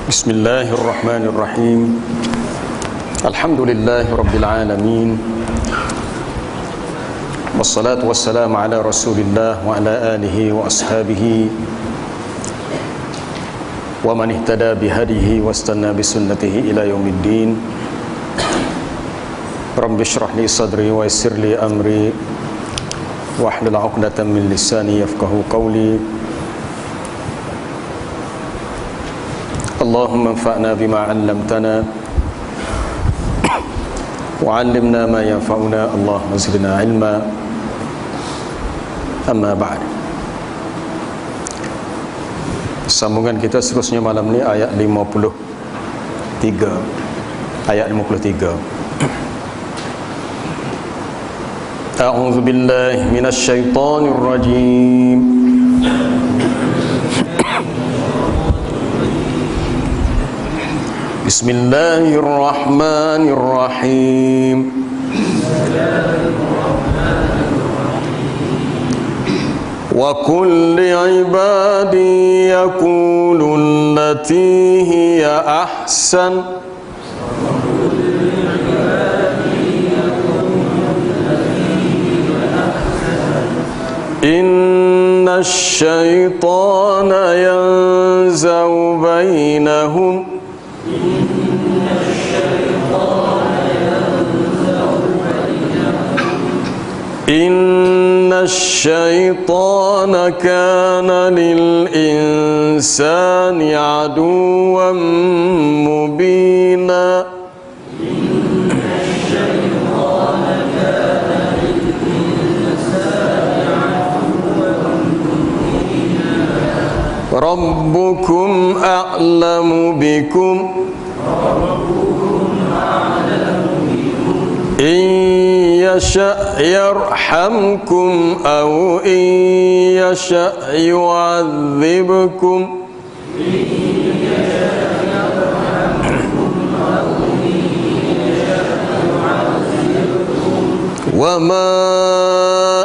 Bismillahirrahmanirrahim. Alhamdulillahi rabbil alamin. Wassalatu wassalamu ala Rasulillah wa ala alihi wa ashabihi wa man ihtada bihadihi wastanna bisunnatihi ila yaumiddin. Rabbi shrah li sadri wa yassir li amri wahlul 'uqdatam min lisani yafqahu qawli. Allahumma anfa'na bima 'allamtana wa 'allimna ma yanfa'una. Allahumma zidna 'ilma. Amma ba'd. Sambungan kita seterusnya malam ni ayat 53. Ayat 53. A'udzu billahi minasy syaithanir rajim. Bismillahirrahmanirrahim. Wa kulli ibadi yaqulu allati hiya ahsan. Inna asy-syaitana yanzaghu bainahum Inna asy-syaitana kana lil insani aduwwan mubina. Rabbukum a'lamu bikum in yasha' yarhamkum aw in yasha' yu'adzibkum. Wa ma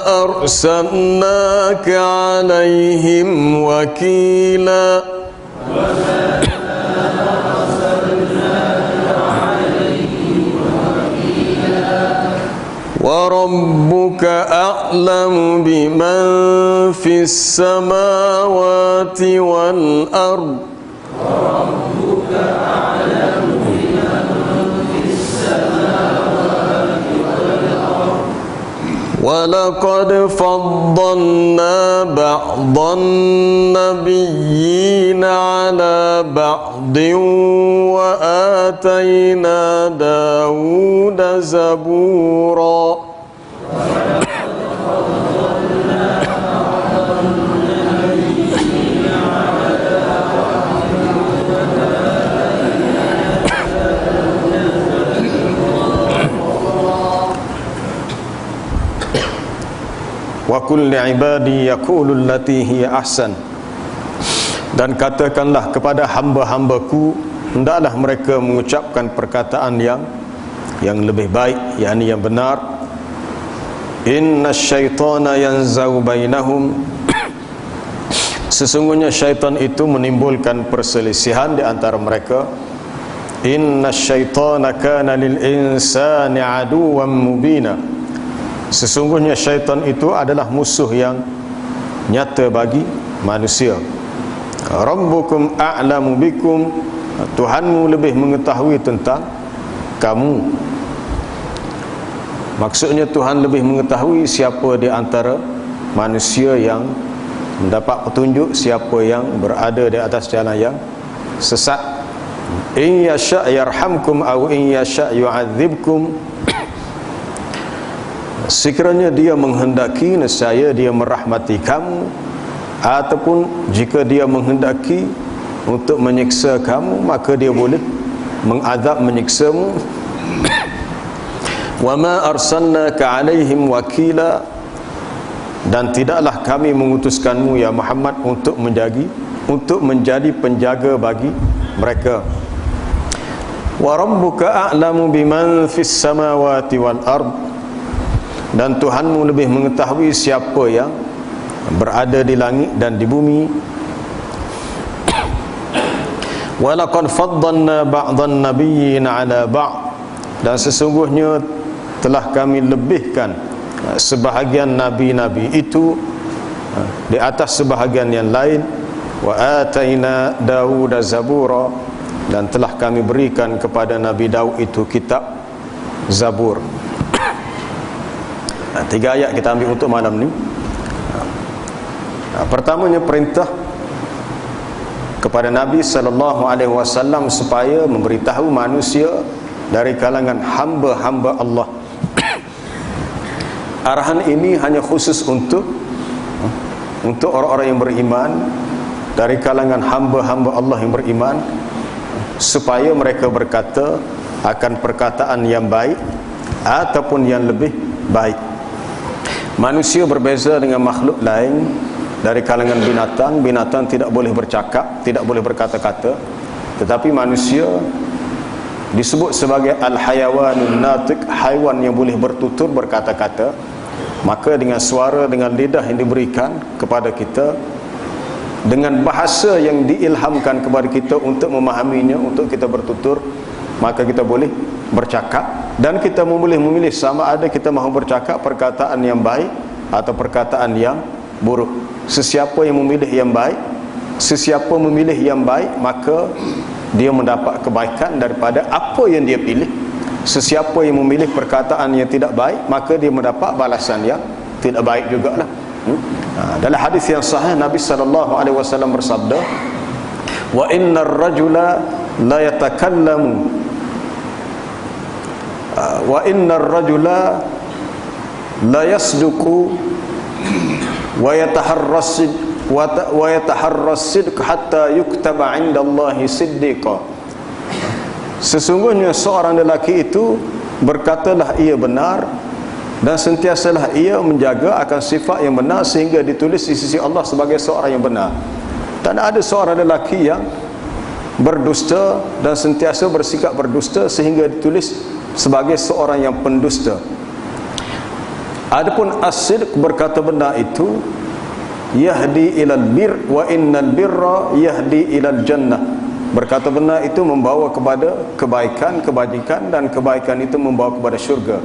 arsalnaka 'alaihim wakila. Wa rabbuka a'lamu biman fis samawati wal ard. وَلَقَدْ فَضَّلْنَا بَعْضَ النَّبِيِّينَ عَلَى بَعْضٍ وَآتَيْنَا دَاوُودَ زَبُورًا. Wa kulli ibadi yaqulu allati hiya ahsan. Dan katakanlah kepada hamba-hambaku, hendaklah mereka mengucapkan perkataan yang lebih baik, yakni yang benar. Inna syaitana yanzaghu bainahum. Sesungguhnya syaitan itu menimbulkan perselisihan di antara mereka. Inna syaitana kana lil insani aduwwan mubina. Sesungguhnya syaitan itu adalah musuh yang nyata bagi manusia. Rabbukum a'lamu bikum. Tuhanmu lebih mengetahui tentang kamu. Maksudnya Tuhan lebih mengetahui siapa di antara manusia yang mendapat petunjuk, siapa yang berada di atas jalan yang sesat. In yasha' yarhamkum aw in yasha' yu'adzibkum. Sekiranya dia menghendaki, nescaya dia merahmati kamu, ataupun jika dia menghendaki untuk menyiksa kamu, maka dia boleh mengazab, menyiksamu. Wa ma arsalnaka 'alaihim wakila. Dan tidaklah kami mengutuskanmu ya Muhammad untuk menjadi penjaga bagi mereka. Wa rabbuka a'lamu biman fis samawati wal ard. Dan Tuhanmu lebih mengetahui siapa yang berada di langit dan di bumi. walaqad faddalna ba'dhan nabiyyin 'ala ba'd, dan sesungguhnya telah kami lebihkan sebahagian nabi-nabi itu di atas sebahagian yang lain. Wa ataina Daud zabura, dan telah kami berikan kepada Nabi Daud itu kitab Zabur. Tiga ayat kita ambil untuk malam ni. Pertamanya perintah kepada Nabi SAW supaya memberitahu manusia dari kalangan hamba-hamba Allah. Arahan ini hanya khusus untuk orang-orang yang beriman, dari kalangan hamba-hamba Allah yang beriman, supaya mereka berkata akan perkataan yang baik ataupun yang lebih baik. Manusia berbeza dengan makhluk lain dari kalangan binatang. Binatang tidak boleh bercakap, tidak boleh berkata-kata, tetapi manusia disebut sebagai al-hayawanun natiq, haiwan yang boleh bertutur, berkata-kata. Maka dengan suara, dengan lidah yang diberikan kepada kita, dengan bahasa yang diilhamkan kepada kita untuk memahaminya, untuk kita bertutur, maka kita boleh bercakap. Dan kita boleh memilih sama ada kita mahu bercakap perkataan yang baik atau perkataan yang buruk. Sesiapa yang memilih yang baik, sesiapa memilih yang baik, maka dia mendapat kebaikan daripada apa yang dia pilih. Sesiapa yang memilih perkataan yang tidak baik, maka dia mendapat balasan yang tidak baik jugalah. Dalam hadis yang sahih, Nabi SAW bersabda, wa innar rajula la yatakallamu wa innar rajula la yasduqu wa yataharras sidq hatta yuktaba 'inda Allahi siddiqa. Sesungguhnya seorang lelaki itu berkatalah ia benar, dan sentiasalah ia menjaga akan sifat yang benar sehingga ditulis di sisi Allah sebagai seorang yang benar. Tak ada seorang lelaki yang berdusta dan sentiasa bersikap berdusta sehingga ditulis sebagai seorang yang pendusta. Adapun as-sidq, berkata benar itu, yahdi ilal bir wa innal birra yahdi ilal jannah. Berkata benar itu membawa kepada kebaikan, kebajikan, dan kebaikan itu membawa kepada syurga.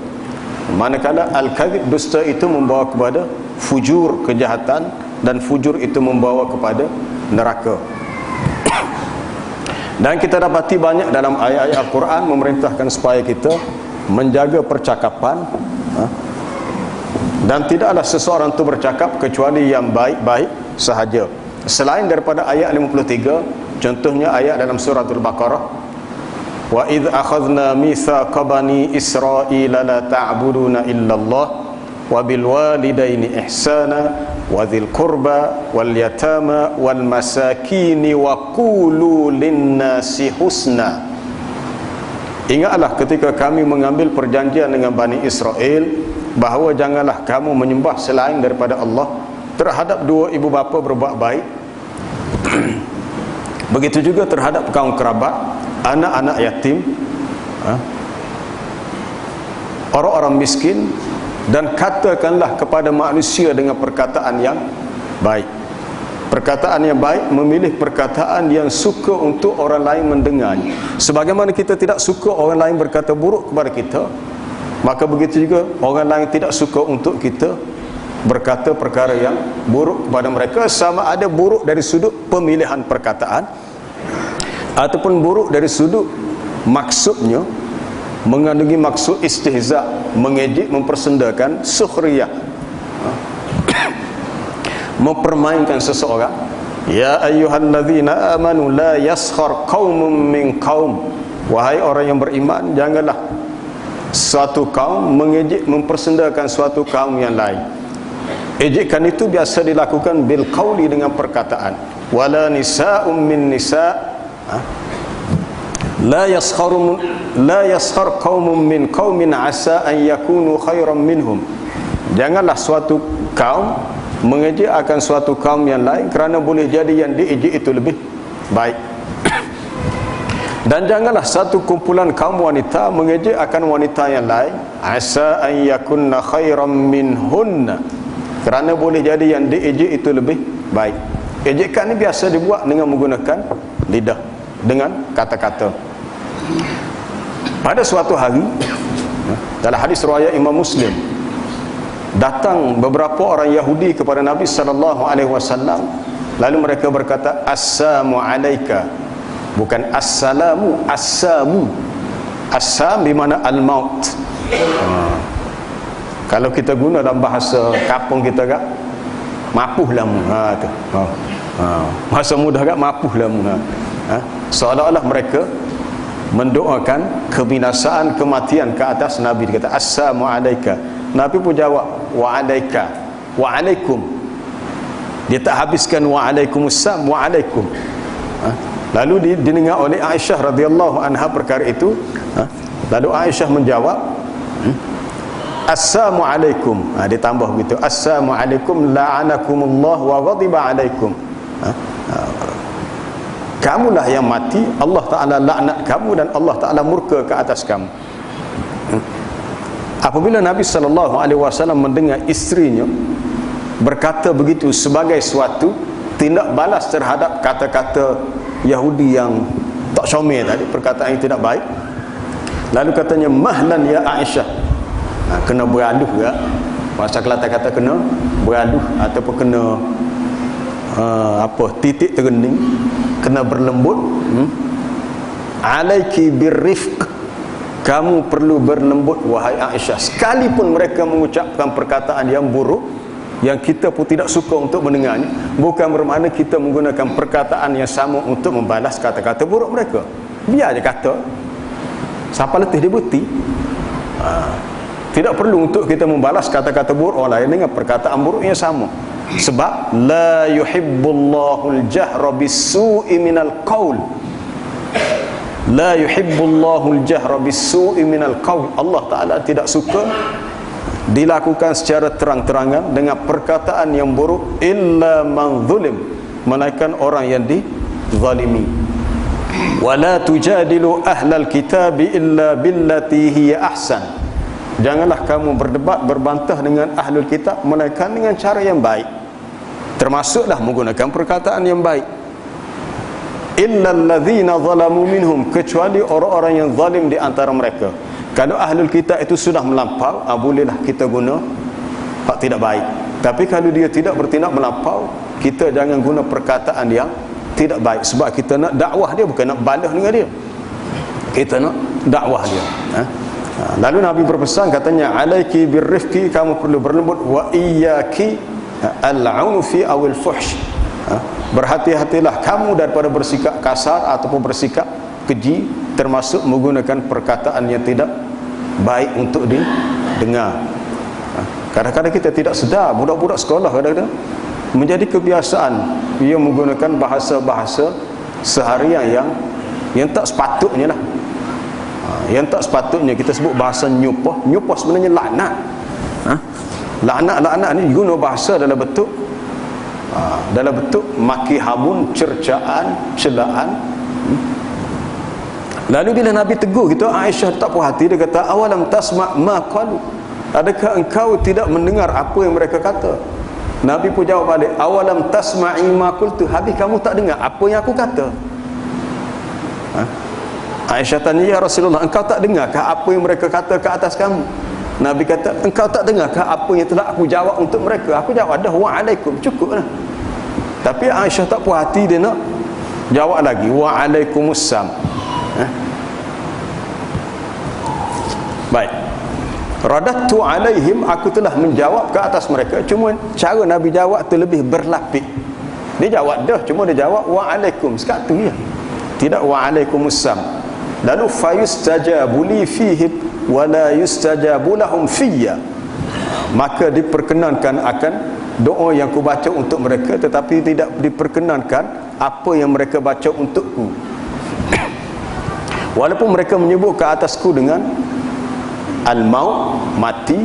Manakala al-kadhib, dusta, itu membawa kepada fujur, kejahatan, dan fujur itu membawa kepada neraka. Dan kita dapati banyak dalam ayat-ayat Al-Quran memerintahkan supaya kita menjaga percakapan, dan tidaklah seseorang itu bercakap kecuali yang baik-baik sahaja. Selain daripada ayat 53, contohnya ayat dalam surah Al-Baqarah, wa idh akhadna mitsaqa bani Israila la ta'buduna illallah wa bil walidaini ihsana wa dzil qurba wal yatama wal masakin wa qulu lin-nasi husna. Ingatlah ketika kami mengambil perjanjian dengan Bani Israel bahawa janganlah kamu menyembah selain daripada Allah, terhadap dua ibu bapa berbuat baik, begitu juga terhadap kaum kerabat, anak-anak yatim, orang-orang miskin, dan katakanlah kepada manusia dengan perkataan yang baik. Perkataan yang baik, memilih perkataan yang suka untuk orang lain mendengarnya. Sebagaimana kita tidak suka orang lain berkata buruk kepada kita, maka begitu juga orang lain tidak suka untuk kita berkata perkara yang buruk kepada mereka, sama ada buruk dari sudut pemilihan perkataan ataupun buruk dari sudut maksudnya, mengandungi maksud istihza, mengejek, mempersendakan, sukhriyah, mempermainkan seseorang. Ya ayyuhallazina amanu la yaskhar qaumun min qaum, wahai orang yang beriman, janganlah suatu kaum mengejek, mempersendakan suatu kaum yang lain. Ejekan itu biasa dilakukan bil qauli, dengan perkataan. Wala nisa'um min nisa' la yaskhar qaumun min qaumin asa an yakunu khairan minhum. Janganlah suatu kaum mengejek akan suatu kaum yang lain kerana boleh jadi yang diejek itu lebih baik. Dan janganlah satu kumpulan kaum wanita mengejek akan wanita yang lain, asa an yakunna khairan minhunna, kerana boleh jadi yang diejek itu lebih baik. Ejekan ini biasa dibuat dengan menggunakan lidah. dengan kata-kata. Pada suatu hari, dalam hadis riwayat Imam Muslim, datang beberapa orang Yahudi kepada Nabi sallallahu alaihi wasallam, lalu mereka berkata, assalamu alayka, bukan assalamu, assamu. Assam bermakna al-maut. Kalau kita guna dalam bahasa kampung kita kan, mapuh lamu. Tu. Bahasa mudah kan, mapuh lamu. Seolah-olah mereka mendoakan kebinasaan, kematian ke atas Nabi. Dia kata assalamu alayka. Nabi pun jawab wa alayka, wa alaikum. Dia tak habiskan wa alaikumussalam, wa alaikum. Lalu didengar oleh Aisyah radhiyallahu anha perkara itu. Lalu Aisyah menjawab, assalamu alaikum. Dia tambah begitu, assalamu alaikum la'anakumullah wa ghadiba alaikum. Kamulah yang mati, Allah Ta'ala laknat kamu dan Allah Ta'ala murka ke atas kamu. Apabila Nabi SAW mendengar isterinya berkata begitu sebagai suatu tindak balas terhadap kata-kata Yahudi yang tak syomel tadi, perkataan yang tidak baik, lalu katanya, mahlan ya Aisyah. Kena beraduh ya, bahasa Kelantan kata kena beraduh ataupun kena titik terending, kena berlembut. Alaiki birrifq, kamu perlu berlembut wahai Aisyah. Sekalipun mereka mengucapkan perkataan yang buruk, yang kita pun tidak suka untuk mendengarnya, bukan bermakna kita menggunakan perkataan yang sama untuk membalas kata-kata buruk mereka. Biar je kata, siapa letih dia bukti. Tidak perlu untuk kita membalas kata-kata buruk orang lain dengan perkataan buruk yang sama. Sebab la yuhibbullahul jahra bis-su'i minal qaul. La yuhibbullahul jahra bis-su'i minal qaul. Allah Ta'ala tidak suka dilakukan secara terang-terangan dengan perkataan yang buruk, illa man zulim, melainkan orang yang dizalimi. Wala tujadilu ahlal kitabi illa billati hiya ahsan. Janganlah kamu berdebat, berbantah dengan ahlul kitab melainkan dengan cara yang baik, termasuklah menggunakan perkataan yang baik. Illa allazina zalamu minhum, kecuali orang-orang yang zalim di antara mereka. Kalau ahlul kitab itu sudah melampau, bolehlah kita guna hak tidak baik. Tapi kalau dia tidak bertindak melampau, kita jangan guna perkataan yang tidak baik. Sebab kita nak dakwah dia, bukan nak balas dengan dia. Kita nak dakwah dia. Lalu Nabi berpesan, katanya, alaiki birrifqi, kamu perlu berlembut, wa iyyaki al-'unfi awil fuhsh. Berhati-hatilah kamu daripada bersikap kasar ataupun bersikap keji, termasuk menggunakan perkataan yang tidak baik untuk didengar. Kadang-kadang kita tidak sedar, budak-budak sekolah kadang-kadang menjadi kebiasaan ia menggunakan bahasa-bahasa seharian yang tak sepatutnya lah. Yang tak sepatutnya kita sebut bahasa nyupah. Nyupah sebenarnya laknat. Laknat ni guna bahasa dalam bentuk maki hamun, cercaan, celaan. Lalu bila Nabi tegur kita, Aisyah tak puas hati, dia kata, awalam tasma' ma qalu, adakah engkau tidak mendengar apa yang mereka kata? Nabi pun jawab balik, awalam tasma'i ma qultu, habis kamu tak dengar apa yang aku kata? Aisyah tanya, ya Rasulullah, engkau tak dengarkah apa yang mereka kata ke atas kamu? Nabi kata, engkau tak dengarkah apa yang telah aku jawab untuk mereka? Aku jawab dah, wa'alaikum, cukup lah. Tapi Aisyah tak puas hati, dia nak jawab lagi, wa'alaikumussalam. Baik, radatu alaihim, aku telah menjawab ke atas mereka. Cuma cara Nabi jawab tu lebih berlapik. Dia jawab dah, cuma dia jawab wa'alaikum sekatu ya, tidak wa'alaikumussalam. Lalu fayustajabu li fihi wa la yustajabu lahum fiyya, maka diperkenankan akan doa yang aku baca untuk mereka, tetapi tidak diperkenankan apa yang mereka baca untukku. Walaupun mereka menyebut ke atasku dengan al-maut, mati,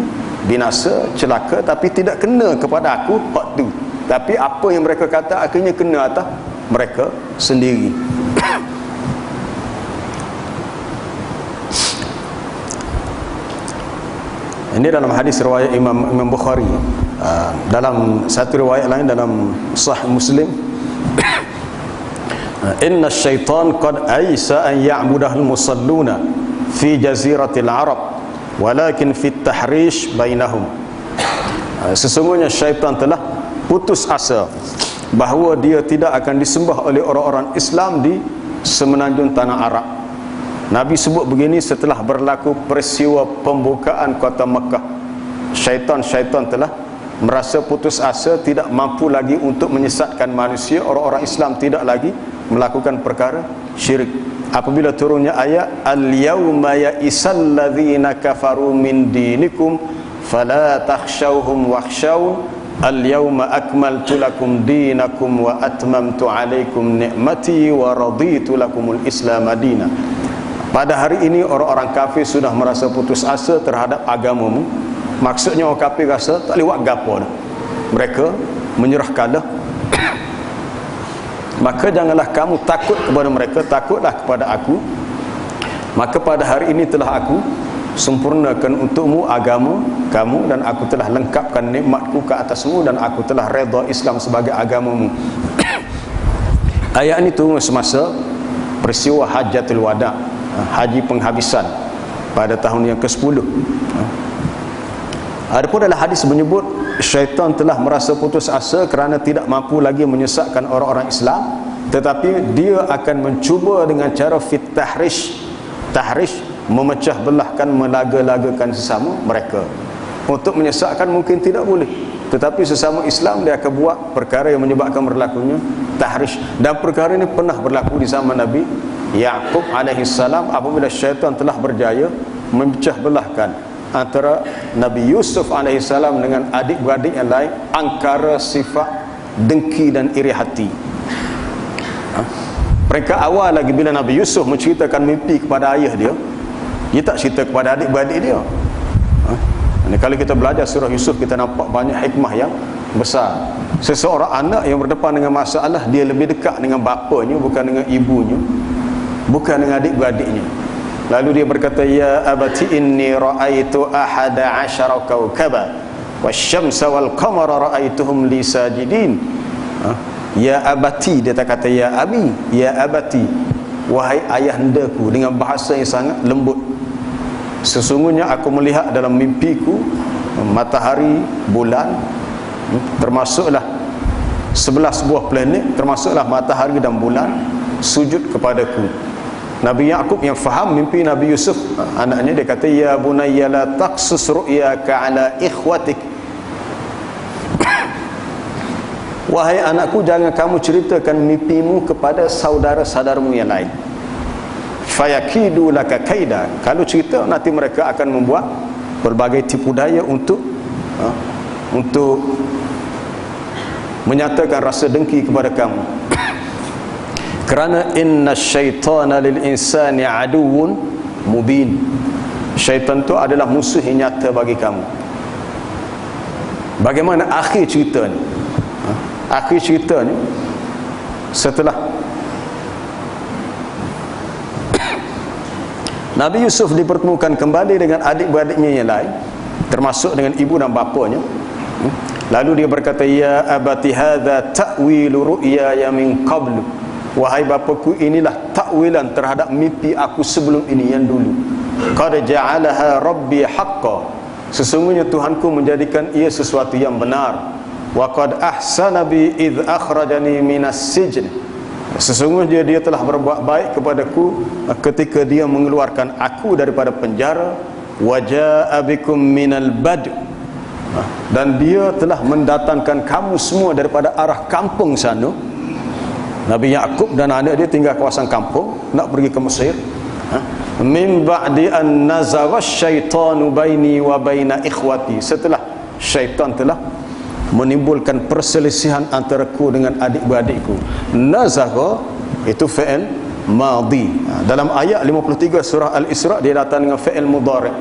binasa, celaka, tapi tidak kena kepada aku waktu. Tapi apa yang mereka kata akhirnya kena atas mereka sendiri. Ini dalam hadis riwayat Imam Bukhari. Dalam satu riwayat lain dalam Sahih Muslim, inna syaitan qad aisa an ya'budahul musalluna fi jaziratil arab walakin fit tahrish bainahum. Sesungguhnya syaitan telah putus asa bahawa dia tidak akan disembah oleh orang-orang Islam di semenanjung tanah Arab. Nabi sebut begini setelah berlaku peristiwa pembukaan kota Mekah. Syaitan telah merasa putus asa, tidak mampu lagi untuk menyesatkan manusia. Orang-orang Islam tidak lagi melakukan perkara syirik. Apabila turunnya ayat al-yauma ya'isal ladzina kafaru min dinikum fala takhshawhum wakhshawun al-yauma akmaltu lakum dinakum wa atmamtu alaikum ni'mati wa raditu lakumul islam madina. Pada hari ini orang-orang kafir sudah merasa putus asa terhadap agamamu. Maksudnya orang kafir rasa tak boleh buat gapo dah. Mereka menyerah kalah. Maka janganlah kamu takut kepada mereka, takutlah kepada aku. Maka pada hari ini telah aku sempurnakan untukmu agama kamu, dan aku telah lengkapkan nikmatku ke atasmu, dan aku telah redha Islam sebagai agamamu. Ayat ini turun semasa peristiwa Hajjatul Wada, haji penghabisan pada tahun yang ke-10. Adapun dalam hadis menyebut syaitan telah merasa putus asa kerana tidak mampu lagi menyesatkan orang-orang Islam, tetapi dia akan mencuba dengan cara fit tahrish, memecah belahkan, melaga-lagakan sesama mereka. Untuk menyesatkan mungkin tidak boleh, tetapi sesama Islam dia akan buat perkara yang menyebabkan berlakunya tahrish. Dan perkara ini pernah berlaku di zaman Nabi Yaqub alaihi salam apabila syaitan telah berjaya memecah belahkan antara Nabi Yusuf AS dengan adik-beradik yang lain, angkara sifat dengki dan iri hati. Mereka awal lagi bila Nabi Yusuf menceritakan mimpi kepada ayah dia tak cerita kepada adik-beradik dia. Kalau kita belajar surah Yusuf, kita nampak banyak hikmah yang besar. Seseorang anak yang berdepan dengan masalah, dia lebih dekat dengan bapanya, bukan dengan ibunya, bukan dengan adik-beradiknya. Lalu dia berkata, ya abati inni ra'aitu ahada asyara kawkaba wasyamsa wal qamara ra'aituhum li sajidin. Ya abati, dia tak kata ya abi, ya abati, wahai ayahandaku, dengan bahasa yang sangat lembut. Sesungguhnya aku melihat dalam mimpiku matahari, bulan, termasuklah 11 buah planet, termasuklah matahari dan bulan sujud kepadaku. Nabi Yaqub yang faham mimpi Nabi Yusuf, anaknya, dia kata, ya bunayya la taqsus ru'yaka ala ikhwatik. Wahai anakku, jangan kamu ceritakan mimpimu kepada saudara-saudaramu yang lain. Fayakidu laka kaida. Kalau cerita, nanti mereka akan membuat berbagai tipu daya untuk menyatakan rasa dengki kepada kamu. Kerana inna syaitana lil insani aduwwun mubin. Syaitan itu adalah musuh yang nyata bagi kamu. Bagaimana akhir cerita ni? Akhir cerita ni, setelah Nabi Yusuf dipertemukan kembali dengan adik-beradiknya yang lain, termasuk dengan ibu dan bapanya, lalu dia berkata, ya abati hadza ta'wilu ru'yaya min qablu. Wahai bapaku, inilah takwilan terhadap mimpi aku sebelum ini, yang dulu. Qad ja'alaha rabbi haqqan. Sesungguhnya Tuhanku menjadikan ia sesuatu yang benar. Wa qad ahsana bi idh akhrajani minas sijn. Sesungguhnya dia telah berbuat baik kepadaku ketika dia mengeluarkan aku daripada penjara. Wa jaa bikum minal bad. Dan dia telah mendatangkan kamu semua daripada arah kampung sana. Nabi Yaqub dan anak dia tinggal kawasan kampung, nak pergi ke Mesir. Min ba'di an nazagha syaitanu baini wa baina ikhwati. Setelah syaitan telah menimbulkan perselisihan antaraku dengan adik-beradikku. Nazagha itu fi'il madhi. Dalam ayat 53 surah Al-Isra dia datang dengan fi'il mudhari'.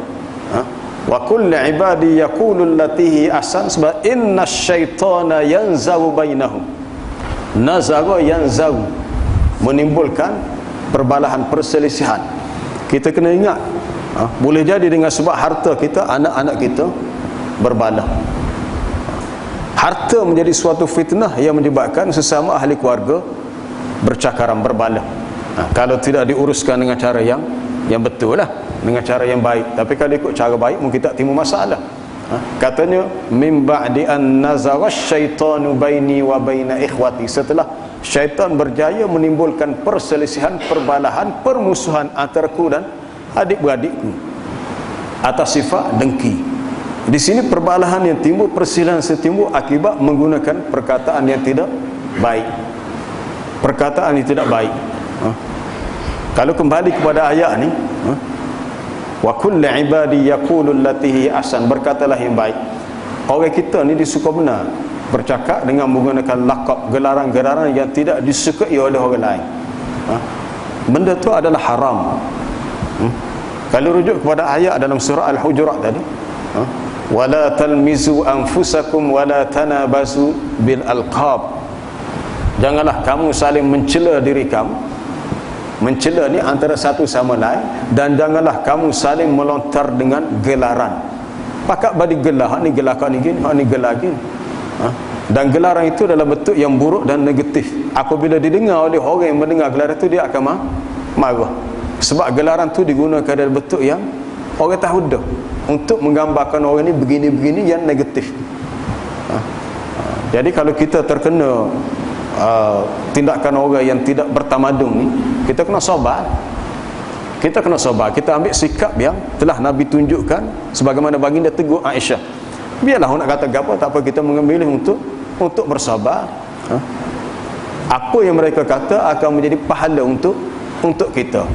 Wa kullu ibadi yaqulu allati hi ahsan, sebab inna syaitana yanzagu bainahum. Nazagha yanzagu, menimbulkan perbalahan, perselisihan. Kita kena ingat, boleh jadi dengan sebab harta kita, anak-anak kita berbalah. Harta menjadi suatu fitnah yang menyebabkan sesama ahli keluarga bercakaran, berbala. Kalau tidak diuruskan dengan cara yang betul lah, dengan cara yang baik. Tapi kalau ikut cara baik mungkin tak timbul masalah. Katanya min ba'di an nazawa syaitanu baini wa baina ikhwati, setelah syaitan berjaya menimbulkan perselisihan, perbalahan, permusuhan antaraku dan adik-beradikku atas sifat dengki. Di sini perbalahan yang timbul, perselisihan yang timbul akibat menggunakan perkataan yang tidak baik. Perkataan yang tidak baik. Kalau kembali kepada ayat ni, wa kullu ibadi yaqulu allati hi ahsan, berkatalah yang baik. Orang kita ni disuka benar bercakap dengan menggunakan lakab, gelaran-gelaran yang tidak disukai oleh orang lain. Benda tu adalah haram. Kalau rujuk kepada ayat dalam surah Al-Hujurat tadi, wala talmizu anfusakum wala tanabazu bil alqab, janganlah kamu saling mencela diri kamu. Mencela ni antara satu sama lain, dan janganlah kamu saling melontar dengan gelaran. Pakat bagi gelar, hak ni gelar kau ni gini, hak ni gelar gini. Dan gelaran itu dalam bentuk yang buruk dan negatif. Apabila didengar oleh orang yang mendengar gelaran itu, dia akan marah. Sebab gelaran tu digunakan dalam bentuk yang orang tahu dah, untuk menggambarkan orang ni begini-begini yang negatif. Jadi kalau kita terkena tindakan orang yang tidak bertamadun ni, kita kena sabar. Kita kena sabar. Kita ambil sikap yang telah Nabi tunjukkan, sebagaimana baginda tegur Aisyah. Biarlah orang nak kata apa, tak apa, kita memilih untuk bersabar. Apa yang mereka kata akan menjadi pahala untuk kita.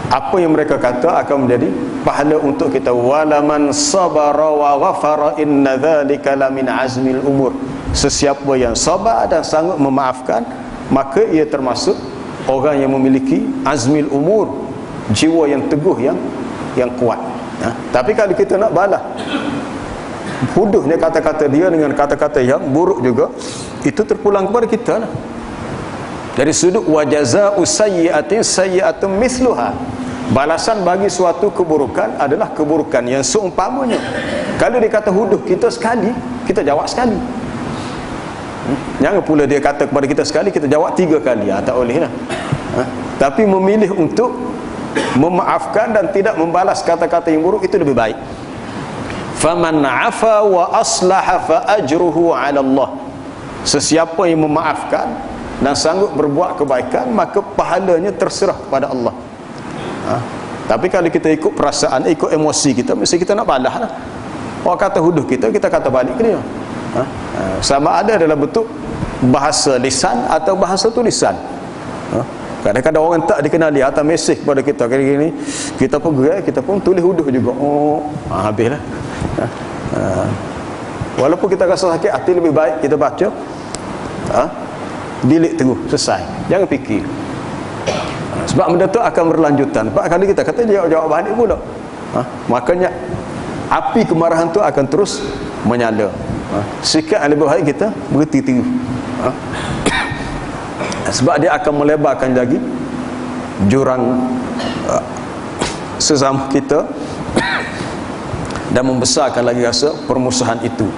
Apa yang mereka kata akan menjadi pahala untuk kita. Walaman sabara wa ghafara inna dzalika lamin azmil umur. Sesiapa yang sabar dan sanggup memaafkan, maka ia termasuk orang yang memiliki azmil umur, jiwa yang teguh, yang kuat. Tapi kalau kita nak balas huduhnya kata-kata dia dengan kata-kata yang buruk juga, itu terpulang kepada kita lah. Dari sudut wa jazaa'u sayyi'atin sayyi'atun mithluha, balasan bagi suatu keburukan adalah keburukan yang seumpamanya. Kalau dia kata huduh kita sekali, kita jawab sekali. Jangan pula dia kata kepada kita sekali, kita jawab 3 kali. Tak boleh lah. Tapi memilih untuk memaafkan dan tidak membalas kata-kata yang buruk, itu lebih baik. Faman afa wa aslaha fa ajruhu 'ala Allah. Sesiapa yang memaafkan dan sanggup berbuat kebaikan, maka pahalanya terserah kepada Allah. Tapi kalau kita ikut perasaan, ikut emosi kita, mesti kita nak balas lah. Orang kata huduh kita, kita kata balik ke dia. Sama ada dalam bentuk bahasa lisan atau bahasa tulisan. Kadang-kadang orang tak dikenali atau mesej kepada kita gini, kita pun gerak, kita pun tulis huduh juga. Habislah. Walaupun kita rasa sakit hati, lebih baik kita baca, delete terus, selesai. Jangan fikir. Sebab benda tu akan berlanjutan. Sebab kali kita kata jawab balik pula. Makanya api kemarahan tu akan terus menyala. Sikap yang lebih baik kita berhenti tiru. Sebab dia akan melebarkan lagi jurang sesama kita dan membesarkan lagi rasa permusuhan itu.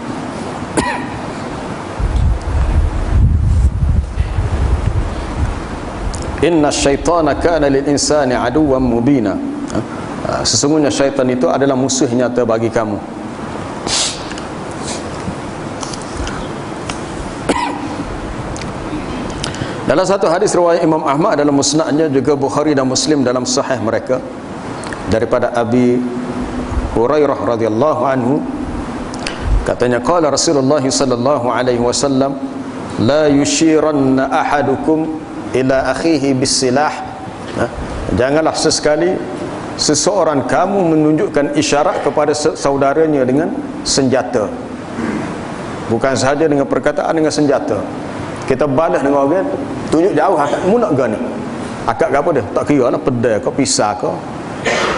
Inna syaitana kana lil insani aduwwan mubina. Sesungguhnya syaitan itu adalah musuh nyata bagi kamu. Dalam satu hadis riwayat Imam Ahmad dalam musnadnya, juga Bukhari dan Muslim dalam sahih mereka, daripada Abi Hurairah radhiyallahu anhu, katanya qala Rasulullah sallallahu alaihi wasallam, la yushiranna ahadukum ila akhihi bisilah. Janganlah sesekali seseorang kamu menunjukkan isyarat kepada saudaranya dengan senjata. Bukan sahaja dengan perkataan, dengan senjata. Kita balas dengan orang, tunjuk jauh akak mu nak gani. Akak ke apa dia? Tak kira lah, pedai ke, pisah ke.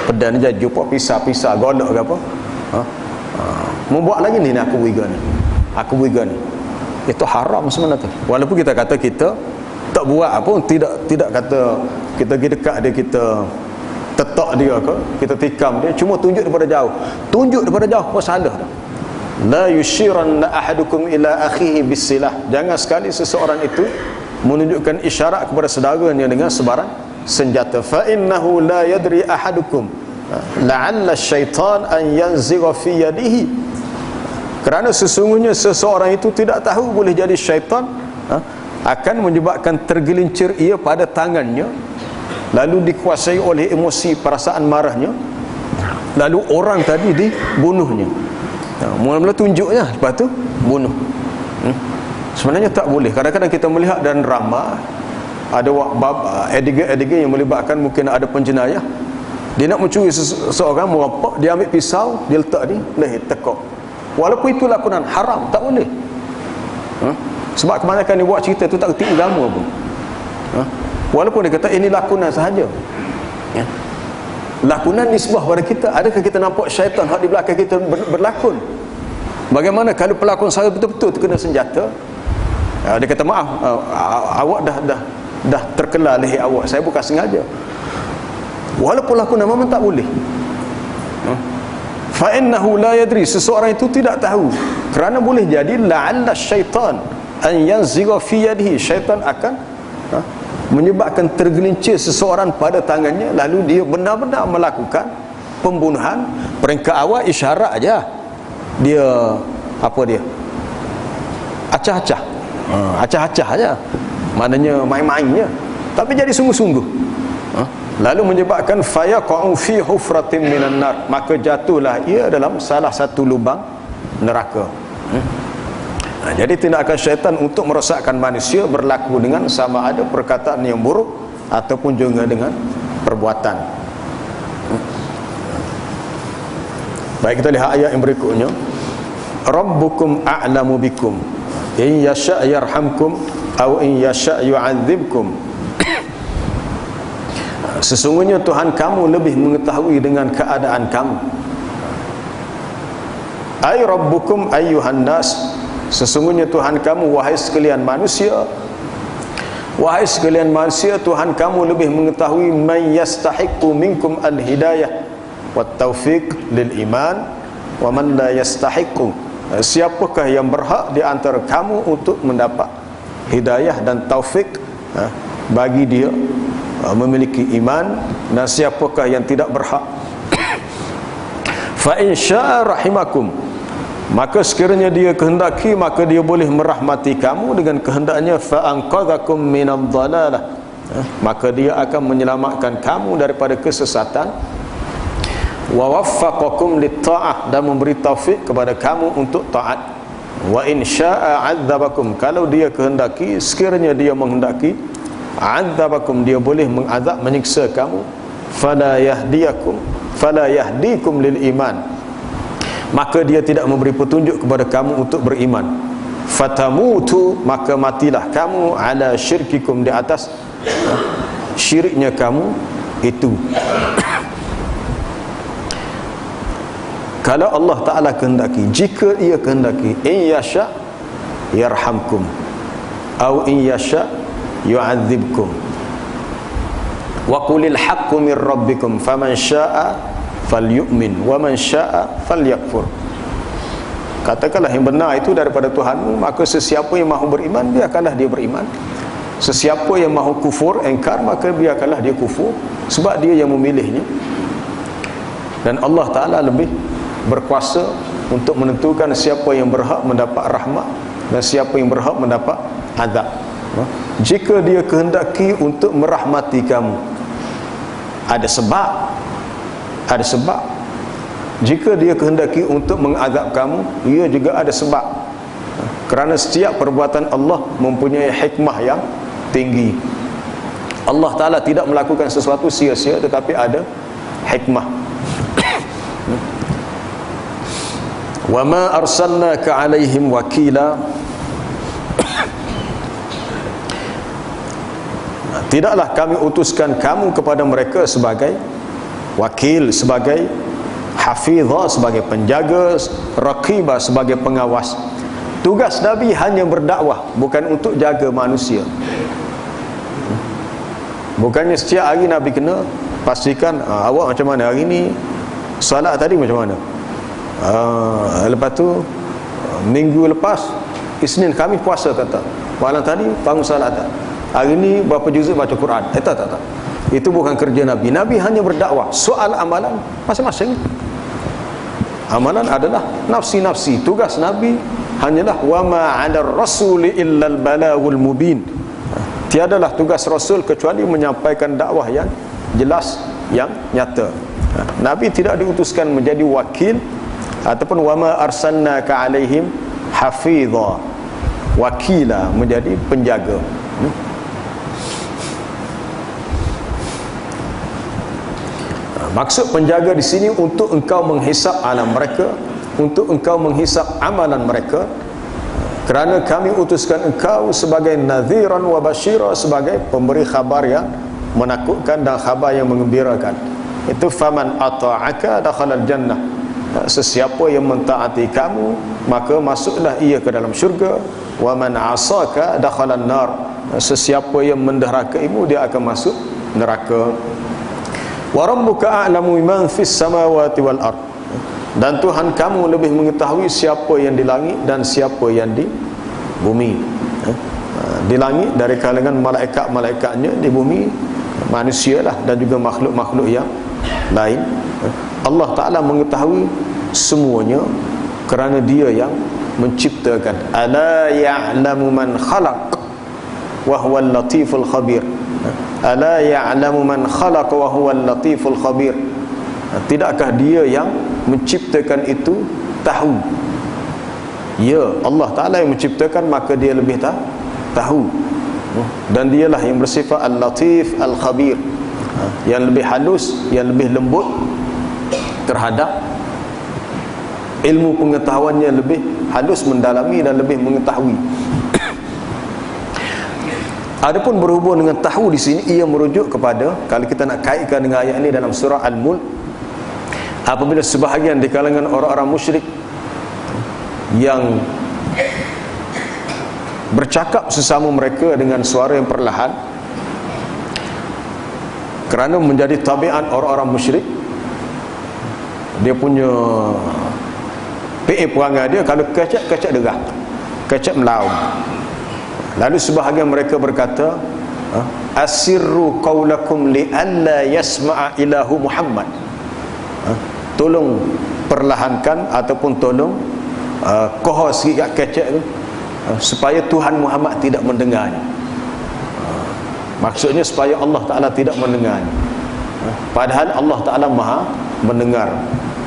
Pedai ni jadi jumpa pisah golok ke apa. Membuat lagi ni aku beri gani. Aku beri gani. Itu haram sebenarnya tu. Walaupun kita kata kita tak buat apa, tidak kata kita pergi dekat dia, kita tetak dia ke, kita tikam dia, cuma tunjuk daripada jauh. Tunjuk daripada jauh apa salah dah. La yushiranna ahadukum ila akhihi bisilah. Jangan sekali seseorang itu menunjukkan isyarat kepada saudaranya dengan sebarang senjata. Fa innahu la yadri ahadukum la'alla syaitan an yanzigha fi yadihi. Kerana sesungguhnya seseorang itu tidak tahu, boleh jadi syaitan akan menyebabkan tergelincir ia pada tangannya, lalu dikuasai oleh emosi perasaan marahnya, lalu orang tadi dibunuhnya. Mula-mula tunjuknya, lepas tu bunuh. Sebenarnya tak boleh. Kadang-kadang kita melihat dan drama, ada adegan-adegan yang melibatkan mungkin ada penjenayah, dia nak mencuri seseorang, merampok, dia ambil pisau, dia letak di leher, tekuk. Walaupun itu lakonan haram, tak boleh. Sebab kebanyakan dia buat cerita tu tak kerti agama pun. Walaupun dia kata ini lakonan sahaja, lakonan nisbah pada kita. Adakah kita nampak syaitan hak di belakang kita berlakon? Bagaimana kalau pelakon saya betul-betul terkena senjata? Dia kata maaf, awak dah terkelar leher awak, saya bukan sengaja. Walaupun lakonan memang tak boleh. Fa innahu la yadri, seseorang itu tidak tahu, kerana boleh jadi la'alla syaitan an yanzigha fi yadihi, syaitan akan menyebabkan tergelincir seseorang pada tangannya, lalu dia benar-benar melakukan pembunuhan. Peringkat awal isyarat aja, dia apa dia acah-acah, acah-acah aja, maknanya main-mainnya, tapi jadi sungguh-sungguh, lalu menyebabkan fayaqa'u fi hufratin minan nar, maka jatuhlah ia dalam salah satu lubang neraka. Jadi tindakan syaitan untuk merosakkan manusia berlaku dengan sama ada perkataan yang buruk ataupun juga dengan perbuatan. Baik, kita lihat ayat yang berikutnya. Rabbukum a'lamu bikum in yasha' yarhamkum aw in yasha' yu'adzibkum. Sesungguhnya Tuhan kamu lebih mengetahui dengan keadaan kamu. Ay rabbukum ayyuhan nas, sesungguhnya Tuhan kamu wahai sekalian manusia, wahai sekalian manusia, Tuhan kamu lebih mengetahui man yastahiqu minkum al-hidayah wat taufiq lil iman wa man la yastahiqu, siapakah yang berhak di antara kamu untuk mendapat hidayah dan taufik bagi dia memiliki iman, dan siapakah yang tidak berhak. Fa in syaa rahimakum, maka sekiranya dia kehendaki, maka dia boleh merahmati kamu dengan kehendaknya. Fa anqadhakum minadh dhalalah, maka dia akan menyelamatkan kamu daripada kesesatan. Wa waffaqakum lit-ta'ah, dan memberi taufik kepada kamu untuk taat. Wa in syaa 'adzabakum, kalau dia kehendaki, sekiranya dia menghendaki, 'adzabakum, dia boleh mengazab, menyiksa kamu. Fala yahdikum lil iman, maka dia tidak memberi petunjuk kepada kamu untuk beriman. Fatamutu, maka matilah kamu, ala syirkikum, di atas syiriknya kamu itu. Kalau Allah Ta'ala kehendaki, jika ia kehendaki, in yasha' yarhamkum au in yasha' yu'adzibkum wa qulil haqqu min rabbikum faman syaa falyu'min wa man syaa falyakfur. Katakanlah yang benar itu daripada Tuhanmu, maka sesiapa yang mahu beriman, biarkanlah dia beriman. Sesiapa yang mahu kufur, engkar, maka biarkanlah dia kufur, sebab dia yang memilihnya. Dan Allah Ta'ala lebih berkuasa untuk menentukan siapa yang berhak mendapat rahmat dan siapa yang berhak mendapat azab. Jika dia kehendaki untuk merahmati kamu, ada sebab, ada sebab. Jika dia kehendaki untuk mengazab kamu, ia juga ada sebab. Kerana setiap perbuatan Allah mempunyai hikmah yang tinggi. Allah Ta'ala tidak melakukan sesuatu sia-sia, tetapi ada hikmah. Wa ma arsalnaka alaihim wakila, tidaklah kami utuskan kamu kepada mereka sebagai wakil, sebagai hafizah, sebagai penjaga, raqibah, sebagai pengawas. Tugas Nabi hanya berdakwah, bukan untuk jaga manusia. Bukannya setiap hari Nabi kena pastikan awak macam mana hari ni, solat tadi macam mana, lepas tu minggu lepas Isnin kami puasa kata, malam tadi bangun salat tak. hari ni berapa juzuk baca Quran. Tak. Itu bukan kerja Nabi. Nabi hanya berdakwah. Soal amalan masing-masing. Amalan adalah nafsi-nafsi. Tugas Nabi hanyalah wa ma 'ala ar-rasuli illa al-balagul mubin. Tiadalah tugas Rasul kecuali menyampaikan dakwah yang jelas, yang nyata. Nabi tidak diutuskan menjadi wakil ataupun wama arsalnaka alaihim hafidha, wakila, menjadi penjaga. Maksud penjaga di sini untuk engkau menghisap alam mereka, untuk engkau menghisap amalan mereka, kerana kami utuskan engkau sebagai nadhiran wa basyira, sebagai pemberi khabar yang menakutkan dan khabar yang menggembirakan. Itu faman ata'aka dakhalal jannah. Sesiapa yang mentaati kamu, maka masuklah ia ke dalam syurga. Wa man 'asaka dakhalan nar. Sesiapa yang menderhakaimu, dia akan masuk neraka. Wa rabbuka a'lamu biman fis samawati wal ard. Dan Tuhan kamu lebih mengetahui siapa yang di langit dan siapa yang di bumi. Di langit dari kalangan malaikat-malaikatnya, di bumi manusialah dan juga makhluk-makhluk yang lain. Allah Ta'ala mengetahui semuanya kerana dia yang menciptakan. Ala ya'lamu man khalaq wa huwal latiful khabir. Ala ya'lamu man khalaq wa huwal latiful khabir. Tidakkah dia yang menciptakan itu tahu? Ya, Allah Ta'ala yang menciptakan, maka dia lebih tahu. Dan dialah yang bersifat al-latif al-khabir, yang lebih halus, yang lebih lembut terhadap ilmu pengetahuannya, lebih halus, mendalami dan lebih mengetahui. Adapun berhubung dengan tahu di sini, ia merujuk kepada, kalau kita nak kaitkan dengan ayat ini dalam surah Al-Mulk, apabila sebahagian di kalangan orang-orang musyrik yang bercakap sesama mereka dengan suara yang perlahan, kerana menjadi tabiat orang-orang musyrik, dia punya perangai dia, kalau kecak derah, kecak melaum. Lalu sebahagian mereka berkata, asirru qaulakum li alla yasma'a ilahu Muhammad. Tolong perlahankan ataupun tolong kohor sikit kat kecak tu, supaya Tuhan Muhammad tidak mendengarnya. Maksudnya supaya Allah Ta'ala tidak mendengarnya. Padahal Allah Ta'ala maha mendengar.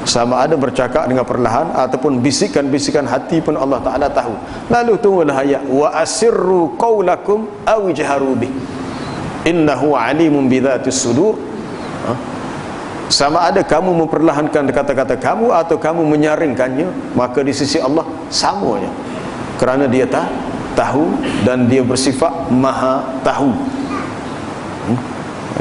Sama ada bercakap dengan perlahan ataupun bisikan-bisikan hati pun Allah Ta'ala tahu. Lalu tunggulah ayat wa asirru qaulakum aw jaharu bih innahu alimun bidzatis sudur. Sama ada kamu memperlahankan kata-kata kamu atau kamu menyaringkannya, maka di sisi Allah samanya, kerana dia tahu dan dia bersifat maha tahu.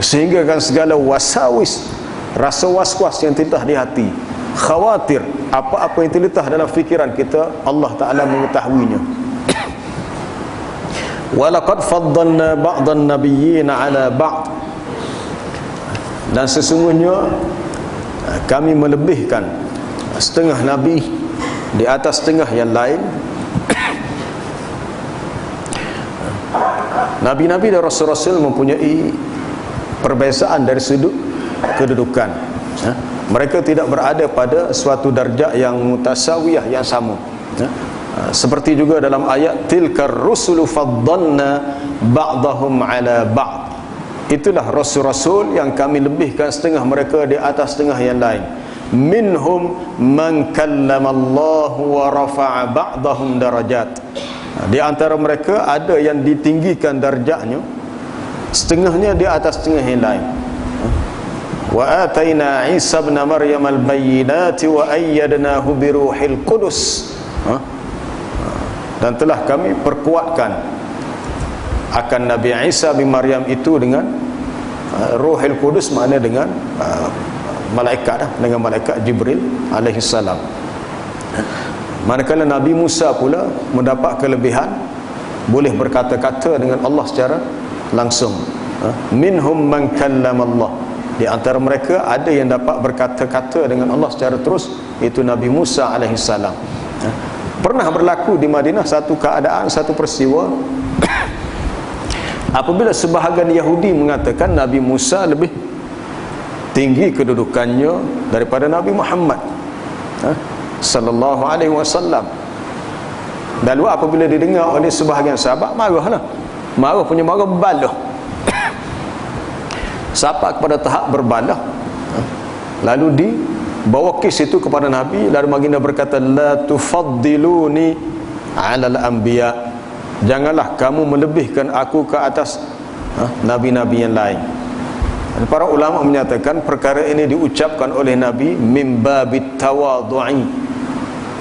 Sehingga kan segala wasawis, rasa was-was yang terlintas di hati, khawatir, apa-apa yang terlintas dalam fikiran kita, Allah Ta'ala mengetahuinya. Walaqad faddalna ba'dan nabiyyin 'ala ba'd. Dan sesungguhnya kami melebihkan setengah nabi di atas setengah yang lain. Nabi-nabi dan rasul-rasul mempunyai perbezaan dari sudut kedudukan. Mereka tidak berada pada suatu darjah yang mutasawiyah, yang sama. Seperti juga dalam ayat tilkar rusulu faddalna ba'dahum 'ala ba'd. Itulah rasul-rasul yang kami lebihkan setengah mereka di atas setengah yang lain. Minhum man kallamallahu wa rafa'a ba'dahum darajat. Di antara mereka ada yang ditinggikan darjahnya, setengahnya di atas setengah yang lain. Wa atayna Isa ibn Maryam al-bayyinati wa ayyadnahu bi ruhil qudus. Dan telah kami perkuatkan akan Nabi Isa bin Maryam itu dengan Ruhul Qudus, makna dengan malaikat, dengan malaikat Jibril alaihi salam. Manakala Nabi Musa pula mendapat kelebihan, boleh berkata-kata dengan Allah secara langsung. Minhum man kallamallah. Di antara mereka ada yang dapat berkata-kata dengan Allah secara terus, itu Nabi Musa alaihi salam. Pernah berlaku di Madinah satu keadaan, satu peristiwa. Apabila sebahagian Yahudi mengatakan Nabi Musa lebih tinggi kedudukannya daripada Nabi Muhammad sallallahu alaihi wasallam. Lalu apabila didengar oleh sebahagian sahabat, marahlah. Marah punya marah berbalah. Sampai kepada tahap berbalah. Lalu dibawa kes itu kepada Nabi, lalu baginda berkata, la tufaddiluni 'alal anbiya. Janganlah kamu melebihkan aku ke atas nabi-nabi yang lain. Dan para ulama menyatakan perkara ini diucapkan oleh Nabi min babit tawadhu'i,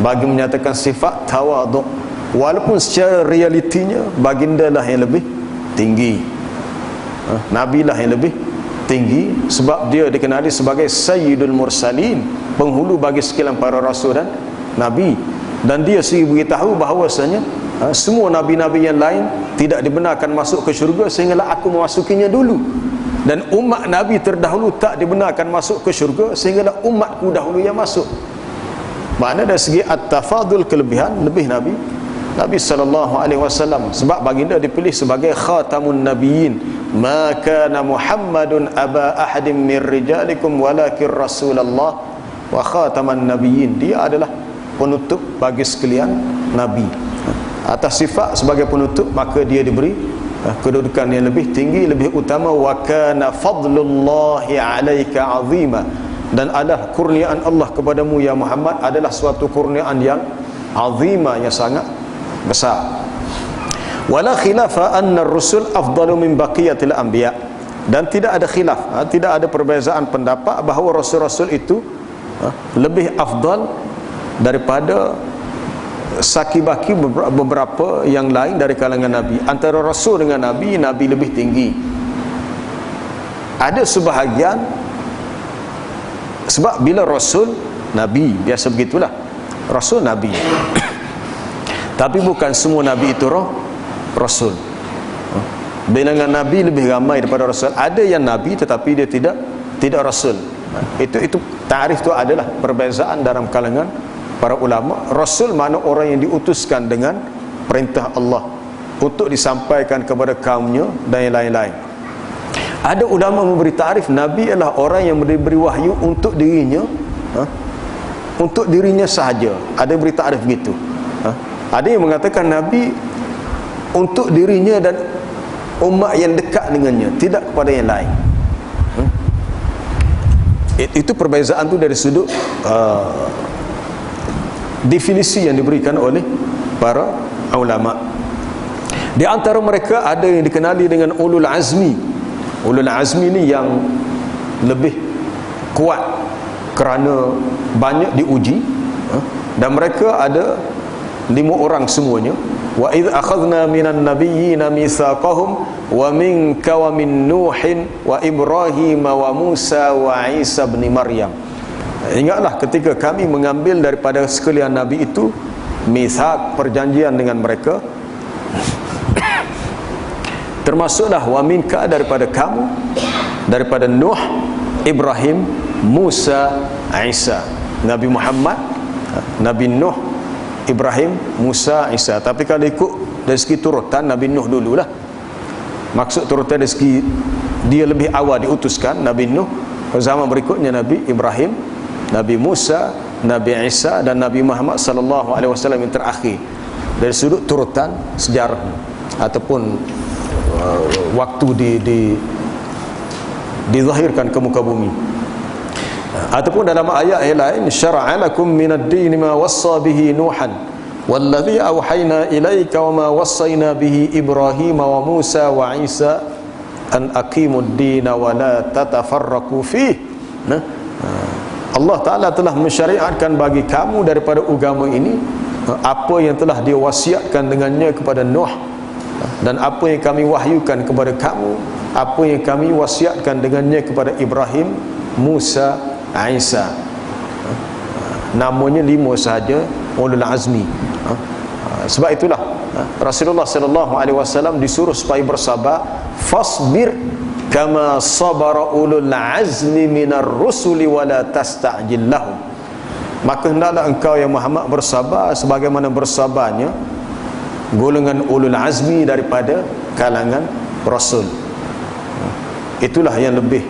bagi menyatakan sifat tawadhu', walaupun secara realitinya baginda lah yang lebih tinggi, Nabi lah yang lebih tinggi, sebab dia dikenali sebagai Sayyidul Mursalin, penghulu bagi sekalian para rasul dan Nabi. Dan dia sendiri beritahu bahawasanya semua Nabi-Nabi yang lain tidak dibenarkan masuk ke syurga sehinggalah aku memasukinya dulu. Dan umat Nabi terdahulu tak dibenarkan masuk ke syurga sehinggalah umatku dahulu yang masuk. Makna dari segi at-tafadul, kelebihan, lebih Nabi sallallahu alaihi wasallam, sebab baginda dipilih sebagai khatamun nabiyyin. Ma kana Muhammadun aba ahadin min rijalikum walakin Rasulullah wa khataman nabiyyin. Dia adalah penutup bagi sekalian nabi. Atas sifat sebagai penutup, maka dia diberi kedudukan yang lebih tinggi, lebih utama. Wa kana fadlullahi 'alaika 'azima. Dan adalah kurniaan Allah kepadamu ya Muhammad adalah suatu kurniaan yang azima, yang sangat besar. Wala khilafa anna ar-rusul afdalu min baqiyatil anbiya. Dan tidak ada khilaf, tidak ada perbezaan pendapat bahawa rasul-rasul itu lebih afdal daripada saki-baki beberapa yang lain dari kalangan Nabi. Antara Rasul dengan Nabi, Nabi lebih tinggi. Ada sebahagian, sebab bila Rasul, Nabi, biasa begitulah, Rasul, Nabi. Tapi bukan semua Nabi itu Rasul. Bilangan Nabi lebih ramai daripada Rasul. Ada yang Nabi tetapi dia tidak Rasul. Itu tarikh itu adalah perbezaan dalam kalangan para ulama. Rasul mana orang yang diutuskan dengan perintah Allah untuk disampaikan kepada kaumnya dan yang lain-lain. Ada ulama memberi tarikh Nabi adalah orang yang diberi wahyu untuk dirinya, untuk dirinya sahaja. Ada beri tarikh begitu. Ada yang mengatakan Nabi untuk dirinya dan umat yang dekat dengannya, tidak kepada yang lain. Itu perbezaan tu dari sudut definisi yang diberikan oleh para ulama. Di antara mereka ada yang dikenali dengan ulul azmi. Ulul azmi ni yang lebih kuat kerana banyak diuji, dan mereka ada 5 orang semuanya. Wa idh akhadna minan nabiyyina mitsaqahum wa minka wa min Nuhin wa Ibrahim wa Musa wa Isa bin Maryam. Ingatlah ketika kami mengambil daripada sekalian Nabi itu mitsaq, perjanjian dengan mereka, termasuklah wa minka, daripada kamu, daripada Nuh, Ibrahim, Musa, Isa. Nabi Muhammad, Nabi Nuh, Ibrahim, Musa, Isa. Tapi kalau ikut dari segi turutan, Nabi Nuh dululah. Maksud turutan dari segi dia lebih awal diutuskan, Nabi Nuh. Zaman berikutnya Nabi Ibrahim, Nabi Musa, Nabi Isa, dan Nabi Muhammad sallallahu alaihi wasallam yang terakhir. Dari sudut turutan sejarah ataupun waktu dizahirkan ke muka bumi. Ataupun dalam ayat yang lain, syara'a lakum minad din ma wassa bihi Nuhan wallazi awhayna ilaika wa ma wassayna bihi Ibrahim wa Musa wa Isa an aqimud din wa la tatafarraqu fihi. Allah Ta'ala telah mensyariatkan bagi kamu daripada agama ini apa yang telah diwasiatkan dengannya kepada Nuh, dan apa yang kami wahyukan kepada kamu, apa yang kami wasiatkan dengannya kepada Ibrahim, Musa, Isa. Namanya 5 sahaja ulul azmi. Sebab itulah Rasulullah sallallahu alaihi wasallam disuruh supaya bersabar, fasbir kama sabara ulul azmi minar rusuli wala tasta'jil lahum. Maka hendaklah engkau ya Muhammad bersabar sebagaimana bersabarnya golongan ulul azmi daripada kalangan rasul. Itulah yang lebih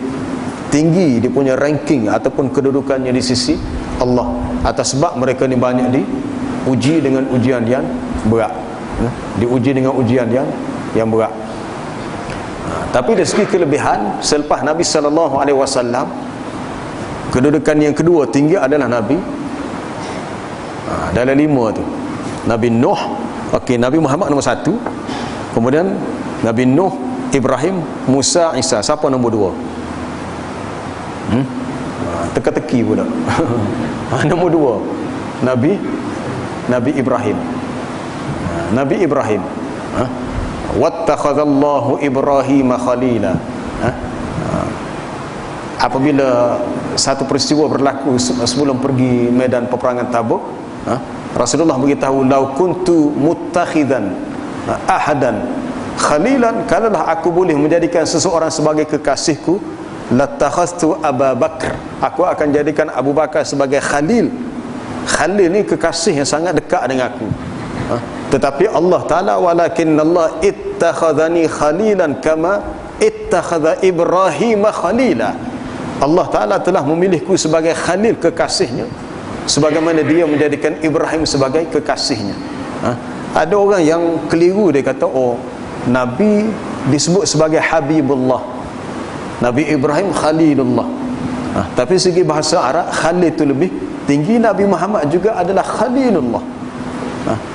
tinggi dia punya ranking ataupun kedudukannya di sisi Allah, atas sebab mereka ni banyak diuji dengan ujian yang berat, diuji dengan ujian yang berat. Tapi dari segi kelebihan, selepas Nabi SAW, kedudukan yang kedua tinggi adalah Nabi, dalam 5 tu Nabi Nuh. Okey, Nabi Muhammad nombor 1, kemudian Nabi Nuh, Ibrahim, Musa, Isa. Siapa nombor 2? Teka-teki pula. Nombor 2 Nabi Ibrahim. Nabi Ibrahim, wattakhadallahu Ibrahim khalila. Apabila satu peristiwa berlaku sebelum pergi medan peperangan Tabuk, Rasulullah beritahu, lau kuntu muttakhidan ahadan khalilan, kalaulah aku boleh menjadikan seseorang sebagai kekasihku, latakhaztu Abu Bakar, aku akan jadikan Abu Bakar sebagai khalil. Khalil ni kekasih yang sangat dekat dengan aku. Tetapi Allah Ta'ala, walakinnallah ittakhadhani khalilan kama ittakhadha Ibrahim khalila. Allah Ta'ala telah memilihku sebagai khalil, kekasihnya, sebagaimana dia menjadikan Ibrahim sebagai kekasihnya. Ada orang yang keliru, dia kata, oh, Nabi disebut sebagai Habibullah, Nabi Ibrahim Khalilullah. Tapi segi bahasa Arab, Khalil itu lebih tinggi. Nabi Muhammad juga adalah Khalilullah.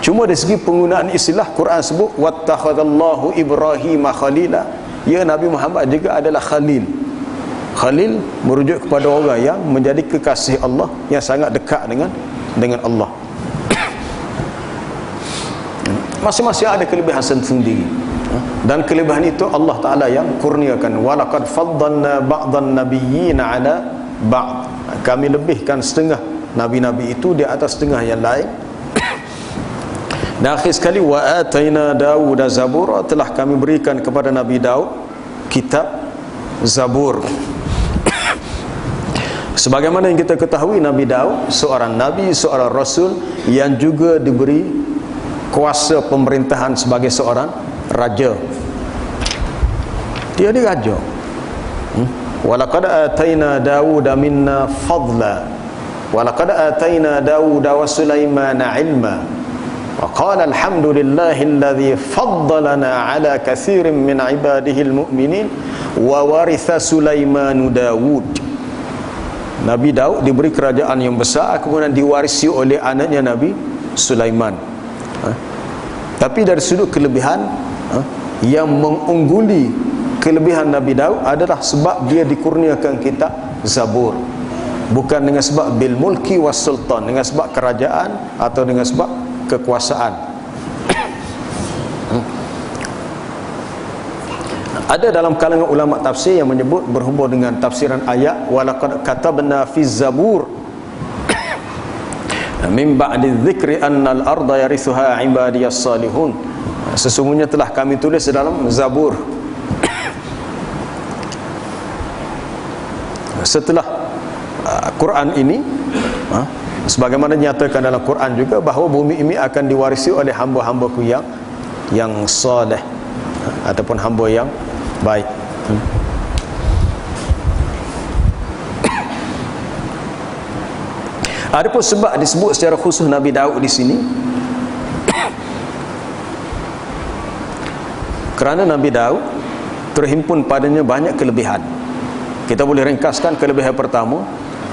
Cuma dari segi penggunaan istilah, Quran sebut wattakhadallahu Ibrahim khalila, ya, Nabi Muhammad juga adalah Khalil. Khalil merujuk kepada orang yang menjadi kekasih Allah, yang sangat dekat dengan Allah. Masing-masing ada kelebihan sendiri, dan kelebihan itu Allah Ta'ala yang kurniakan. Walaqad faddalna ba'dhan nabiyyin ala ba'd, kami lebihkan setengah nabi-nabi itu di atas setengah yang lain. Dan akhir sekali, wa ataina Dawud zabura, telah kami berikan kepada Nabi Daud kitab Zabur. Sebagaimana yang kita ketahui, Nabi Daud seorang nabi, seorang rasul yang juga diberi kuasa pemerintahan sebagai seorang raja. Dia ni raja. Walaqad ataina Dawud minna fadla, walaqad ataina Dawud wa Sulaimana ilma, wa qala alhamdulillahilladzi faddalana ala katsirin min ibadihi almu'minin wa waritha Sulaimanu Dawud. Nabi Daud diberi kerajaan yang besar, kemudian diwarisi oleh anaknya Nabi Sulaiman. Tapi dari sudut kelebihan, yang mengungguli kelebihan Nabi Daud adalah sebab dia dikurniakan kitab Zabur, bukan dengan sebab bil mulki was sultan, dengan sebab kerajaan atau dengan sebab kekuasaan. Ada dalam kalangan ulama tafsir yang menyebut berhubung dengan tafsiran ayat walaqad katabna fi zabur min ba'di dzikri annal arda yarithuha ibadiyas salihun, sesungguhnya telah kami tulis dalam Zabur setelah Quran ini, sebagaimana dinyatakan dalam Quran juga bahawa bumi ini akan diwarisi oleh hamba-hambaku yang soleh ataupun hamba yang baik. Adapun sebab disebut secara khusus Nabi Daud di sini, kerana Nabi Daud terhimpun padanya banyak kelebihan. Kita boleh ringkaskan kelebihan pertama,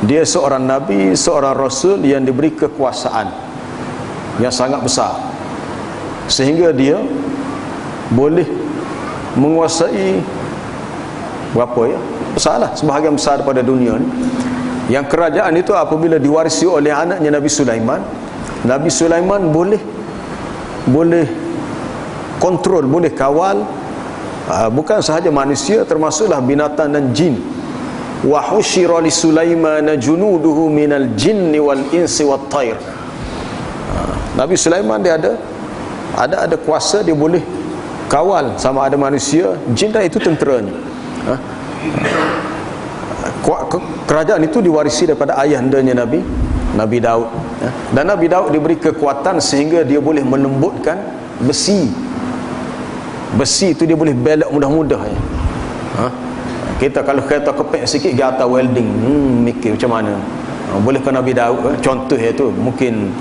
dia seorang nabi, seorang rasul yang diberi kekuasaan yang sangat besar, sehingga dia boleh menguasai berapa ya? Besarlah, sebahagian besar daripada dunia ni. Yang kerajaan itu apabila diwarisi oleh anaknya Nabi Sulaiman, Nabi Sulaiman boleh kontrol, boleh kawal bukan sahaja manusia, termasuklah binatang dan jin. Wa husyira li Sulaiman junuduhu minal jinni wal insi wat thair. Nabi Sulaiman dia ada kuasa, dia boleh kawal sama ada manusia, jin, dan itu tenteranya. Kerajaan itu diwarisi daripada ayahandanya Nabi Daud. Dan Nabi Daud diberi kekuatan sehingga dia boleh melembutkan besi Besi tu dia boleh belok mudah-mudah ya. Kita kalau kereta kepek sikit dia atas welding, mikir macam mana. Boleh ke Nabi Daud? Contoh itu mungkin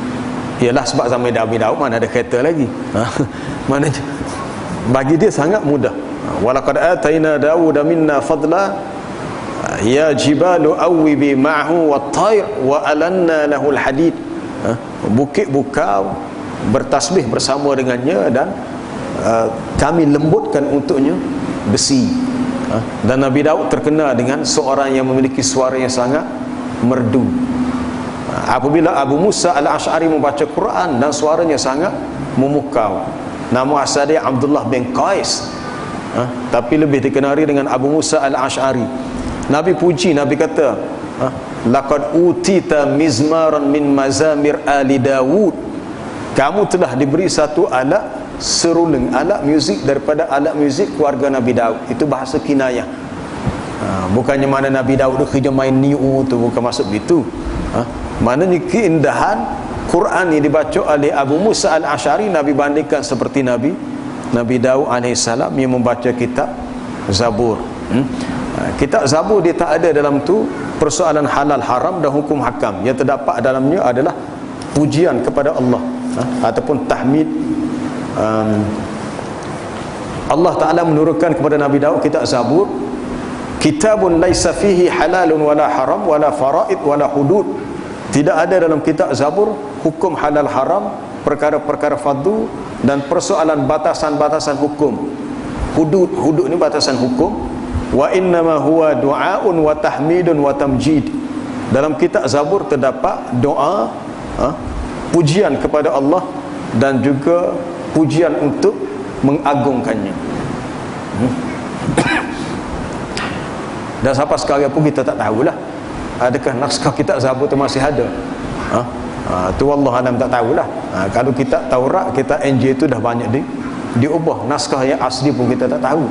ialah sebab zaman Nabi Daud mana ada kereta lagi. Mana bagi dia sangat mudah. Walaqad ataina Dauda minna fadla ya jibalu awwibi ma'hu wat-tayr wa alanna lahu al-hadid. Bukit bukau bertasbih bersama dengannya dan kami lembutkan untuknya besi. Dan Nabi Daud terkenal dengan seorang yang memiliki suara yang sangat merdu. Apabila Abu Musa al-Ash'ari membaca Quran dan suaranya sangat memukau, nama asal dia Abdullah bin Qais, tapi lebih dikenali dengan Abu Musa al-Ash'ari. Nabi puji, Nabi kata, laqad utita mizmaran min mazamir ali Dawud. Kamu telah diberi satu alat seruling, alat muzik daripada alat muzik keluarga Nabi Daud. Itu bahasa kinayah. Bukannya mana Nabi Daud tu kerja main niu tu, bukan maksud begitu. Maknanya keindahan Quran ni dibaca oleh Abu Musa al-Ash'ari, Nabi bandingkan seperti Nabi Daud alaihissalam yang membaca kitab Zabur. Kitab Zabur dia tak ada dalam tu persoalan halal haram dan hukum hakam. Yang terdapat dalamnya adalah pujian kepada Allah, ataupun tahmid. Allah Ta'ala menurunkan kepada Nabi Daud kitab Zabur, kitabun laisa fihi halalun wala haram wala faraid wala hudud. Tidak ada dalam kitab Zabur hukum halal haram, perkara-perkara fardu, dan persoalan batasan-batasan hukum. Hudud ni batasan hukum. Wa innama huwa du'aun wa tahmidun wa tamjid. Dalam kitab Zabur terdapat doa, pujian kepada Allah dan juga pujian untuk mengagungkannya. Dan sampai sekarang pun kita tak tahulah adakah naskah kitab Zabur tu masih ada. Tu wallah alam, tak tahulah. Kalau kitab Taurat, kitab Injil tu dah banyak diubah, naskah yang asli pun kita tak tahu.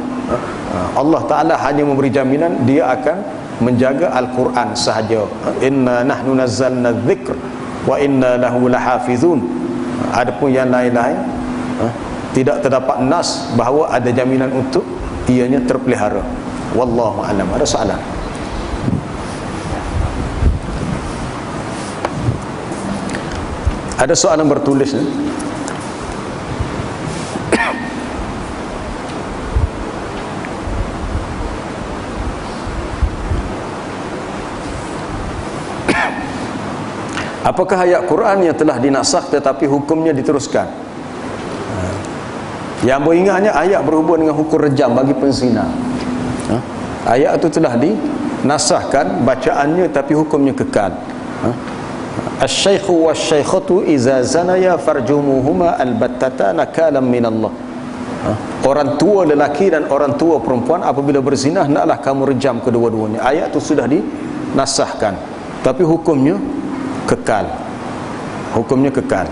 Allah Ta'ala hanya memberi jaminan dia akan menjaga Al-Quran sahaja. Inna nahnu nazzalna dzikr wa inna lahu lahafizun. Adapun yang lain-lain tidak terdapat nas bahawa ada jaminan untuk ianya terpelihara. Wallahu a'lam. Ada soalan? Ada soalan bertulis ni? Apakah ayat Quran yang telah dinasakh tetapi hukumnya diteruskan? Yang beringatnya ayat berhubung dengan hukum rejam bagi penzina. Ayat itu telah dinasahkan bacaannya tapi hukumnya kekal. Asy-syaikhu wasy-syaikhatu idza zanaya farjumuhuma albattata nakalam minallah. Orang tua lelaki dan orang tua perempuan apabila berzina hendaklah kamu rejam kedua-duanya. Ayat itu sudah dinasahkan tapi hukumnya kekal. Hukumnya kekal.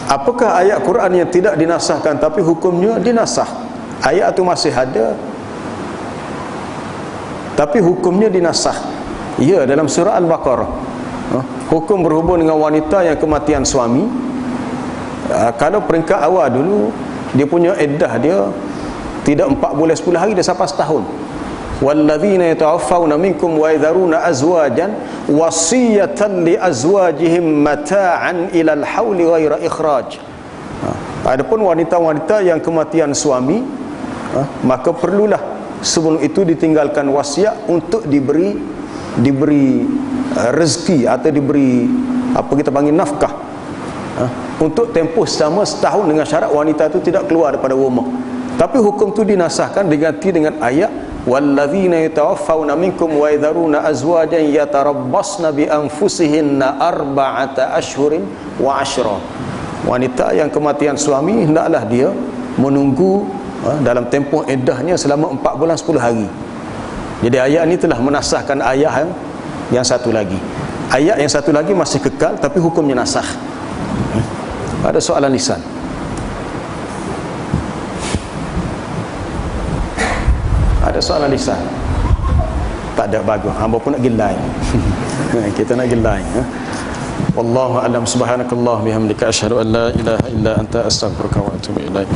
Apakah ayat Quran yang tidak dinasahkan tapi hukumnya dinasah? Ayat itu masih ada tapi hukumnya dinasah. Ya, dalam surah Al-Baqarah. Hukum berhubung dengan wanita yang kematian suami. Kalau peringkat awal dulu, dia punya iddah dia tidak 4 bulan 10 hari, dia sampai setahun. Walladzina yatawaffawna minkum wa yadharuna azwajan wasiyatan li azwajihim mata'an ilal hauli ghaira ikhraj. Adapun wanita-wanita yang kematian suami, maka perlulah sebelum itu ditinggalkan wasiat untuk diberi rezeki atau diberi apa kita panggil nafkah, untuk tempoh selama setahun dengan syarat wanita itu tidak keluar daripada rumah. Tapi hukum itu dinasahkan diganti dengan ayat walladzina yatawaffawna minkum wa yadharuna azwajan yatarabbasna bi anfusihinna arba'ata ashhurin wa 'ashra. Wanita yang kematian suami hendaklah dia menunggu dalam tempoh iddahnya selama 4 bulan 10 hari. Jadi ayat ini telah menasahkan ayat yang satu lagi. Ayat yang satu lagi masih kekal tapi hukumnya nasakh. Ada soalan lisan? Ada soalan lisan? Tak ada, bagus. Hamba pun nak gilai. Kita nak gilai. Wallahu a'lam. Subhanakallah bihamdika asyhadu an la ilaha illa anta astaghfiruka wa atubu ilaik.